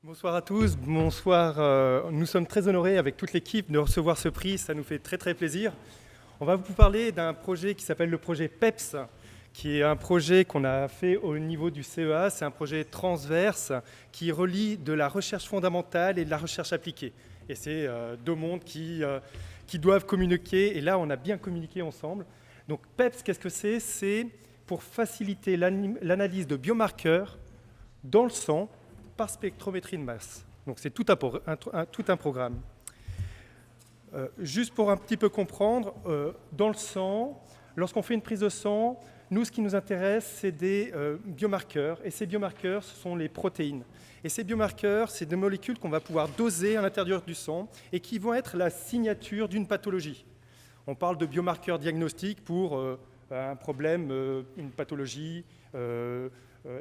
Bonsoir à tous, bonsoir. Nous sommes très honorés avec toute l'équipe de recevoir ce prix, ça nous fait très très plaisir. On va vous parler d'un projet qui s'appelle le projet PEPS, qui est un projet qu'on a fait au niveau du CEA. C'est un projet transverse qui relie de la recherche fondamentale et de la recherche appliquée. Et c'est deux mondes qui doivent communiquer, et là on a bien communiqué ensemble. Donc PEPS, qu'est-ce que c'est? C'est pour faciliter l'analyse de biomarqueurs dans le sang par spectrométrie de masse. Donc c'est tout un programme. Juste pour un petit peu comprendre, dans le sang, lorsqu'on fait une prise de sang, nous, ce qui nous intéresse, c'est des biomarqueurs. Et ces biomarqueurs, ce sont les protéines. Et ces biomarqueurs, c'est des molécules qu'on va pouvoir doser à l'intérieur du sang et qui vont être la signature d'une pathologie. On parle de biomarqueurs diagnostiques pour un problème, une pathologie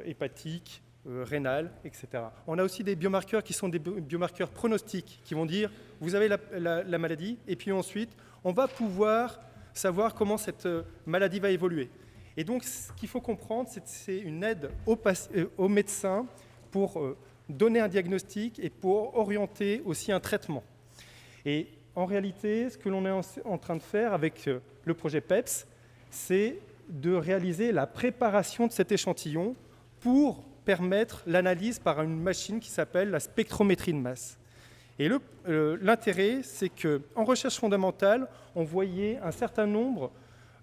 hépatique, rénale, etc. On a aussi des biomarqueurs qui sont des biomarqueurs pronostiques, qui vont dire vous avez la maladie, et puis ensuite on va pouvoir savoir comment cette maladie va évoluer. Et donc ce qu'il faut comprendre, c'est que c'est une aide aux médecins pour donner un diagnostic et pour orienter aussi un traitement. Et en réalité, ce que l'on est en train de faire avec le projet PEPS, c'est de réaliser la préparation de cet échantillon pour permettre l'analyse par une machine qui s'appelle la spectrométrie de masse. Et l'intérêt, c'est qu'en recherche fondamentale, on voyait un certain nombre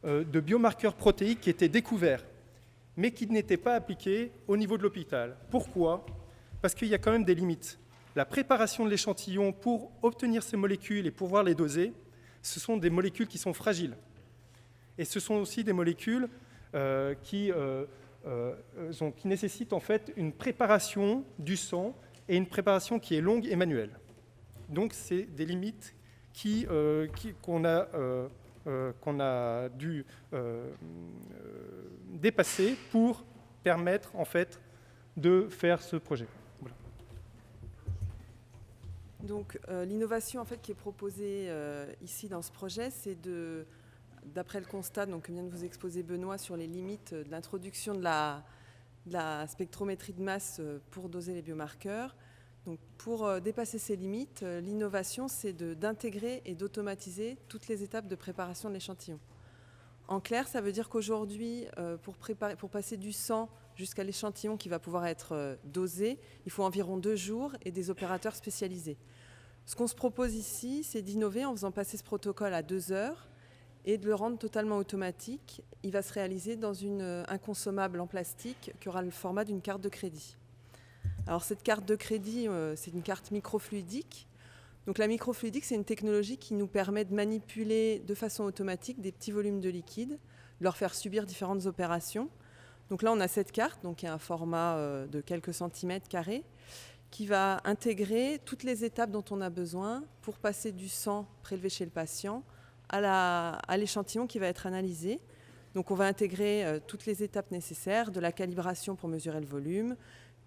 de biomarqueurs protéiques qui étaient découverts, mais qui n'étaient pas appliqués au niveau de l'hôpital. Pourquoi? Parce qu'il y a quand même des limites. La préparation de l'échantillon pour obtenir ces molécules et pouvoir les doser, ce sont des molécules qui sont fragiles. Et ce sont aussi des molécules qui nécessitent en fait une préparation du sang et une préparation qui est longue et manuelle. Donc c'est des limites qu'on a dû dépasser pour permettre en fait de faire ce projet. Voilà. Donc l'innovation en fait, qui est proposée ici dans ce projet, c'est d'après le constat que vient de vous exposer Benoît sur les limites de l'introduction de la spectrométrie de masse pour doser les biomarqueurs. Donc pour dépasser ces limites, l'innovation, c'est d'intégrer et d'automatiser toutes les étapes de préparation de l'échantillon. En clair, ça veut dire qu'aujourd'hui, pour passer du sang jusqu'à l'échantillon qui va pouvoir être dosé, il faut environ 2 jours et des opérateurs spécialisés. Ce qu'on se propose ici, c'est d'innover en faisant passer ce protocole à 2 heures et de le rendre totalement automatique. Il va se réaliser dans un consommable en plastique qui aura le format d'une carte de crédit. Alors cette carte de crédit, c'est une carte microfluidique. Donc la microfluidique, c'est une technologie qui nous permet de manipuler de façon automatique des petits volumes de liquide, de leur faire subir différentes opérations. Donc là, on a cette carte, qui a un format de quelques centimètres carrés, qui va intégrer toutes les étapes dont on a besoin pour passer du sang prélevé chez le patient à l'échantillon qui va être analysé. Donc on va intégrer toutes les étapes nécessaires, de la calibration pour mesurer le volume,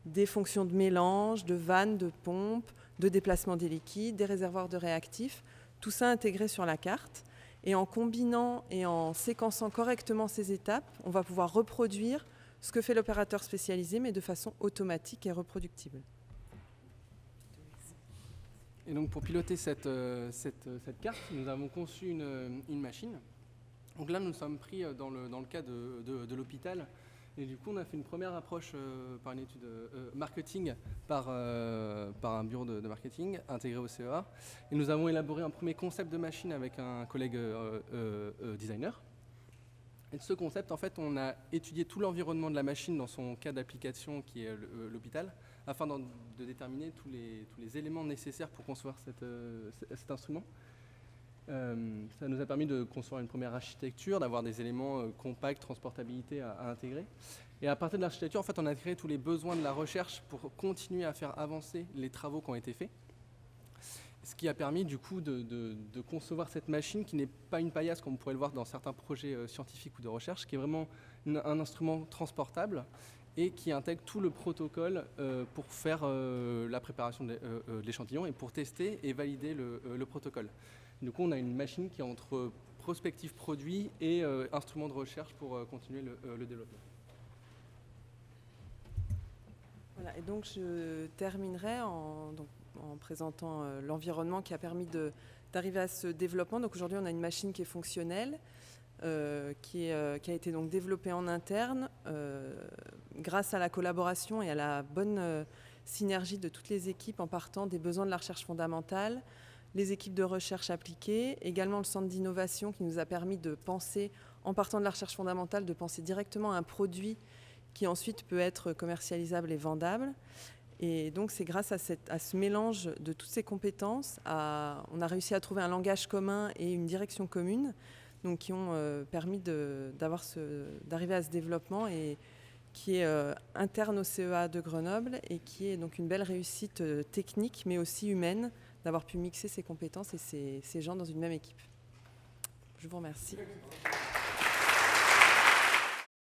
des fonctions de mélange, de vannes, de pompes, de déplacement des liquides, des réservoirs de réactifs, tout ça intégré sur la carte. Et en combinant et en séquençant correctement ces étapes, on va pouvoir reproduire ce que fait l'opérateur spécialisé, mais de façon automatique et reproductible. Et donc pour piloter cette carte, nous avons conçu une machine. Donc là, nous sommes pris dans le cas de l'hôpital. Et du coup, on a fait une première approche par une étude marketing, par un bureau de marketing intégré au CEA. Et nous avons élaboré un premier concept de machine avec un collègue designer. Et de ce concept, en fait, on a étudié tout l'environnement de la machine dans son cas d'application qui est l'hôpital, afin de déterminer tous les éléments nécessaires pour concevoir cet instrument. Ça nous a permis de construire une première architecture, d'avoir des éléments compacts, transportabilité à intégrer. Et à partir de l'architecture, en fait, on a créé tous les besoins de la recherche pour continuer à faire avancer les travaux qui ont été faits. Ce qui a permis du coup de concevoir cette machine qui n'est pas une paillasse comme on pourrait le voir dans certains projets scientifiques ou de recherche, qui est vraiment un instrument transportable et qui intègre tout le protocole pour faire la préparation de l'échantillon et pour tester et valider le protocole. Du coup, on a une machine qui est entre prospectif produit et instrument de recherche pour continuer le développement. Voilà, et donc je terminerai en présentant l'environnement qui a permis d'arriver à ce développement. Donc aujourd'hui, on a une machine qui est fonctionnelle, qui a été donc développée en interne grâce à la collaboration et à la bonne synergie de toutes les équipes en partant des besoins de la recherche fondamentale, les équipes de recherche appliquée, également le centre d'innovation qui nous a permis de penser, en partant de la recherche fondamentale, de penser directement à un produit qui ensuite peut être commercialisable et vendable. Et donc c'est grâce à ce mélange de toutes ces compétences, on a réussi à trouver un langage commun et une direction commune, donc qui ont permis d'arriver à ce développement et qui est interne au CEA de Grenoble et qui est donc une belle réussite technique mais aussi humaine d'avoir pu mixer ces compétences et ces gens dans une même équipe. Je vous remercie.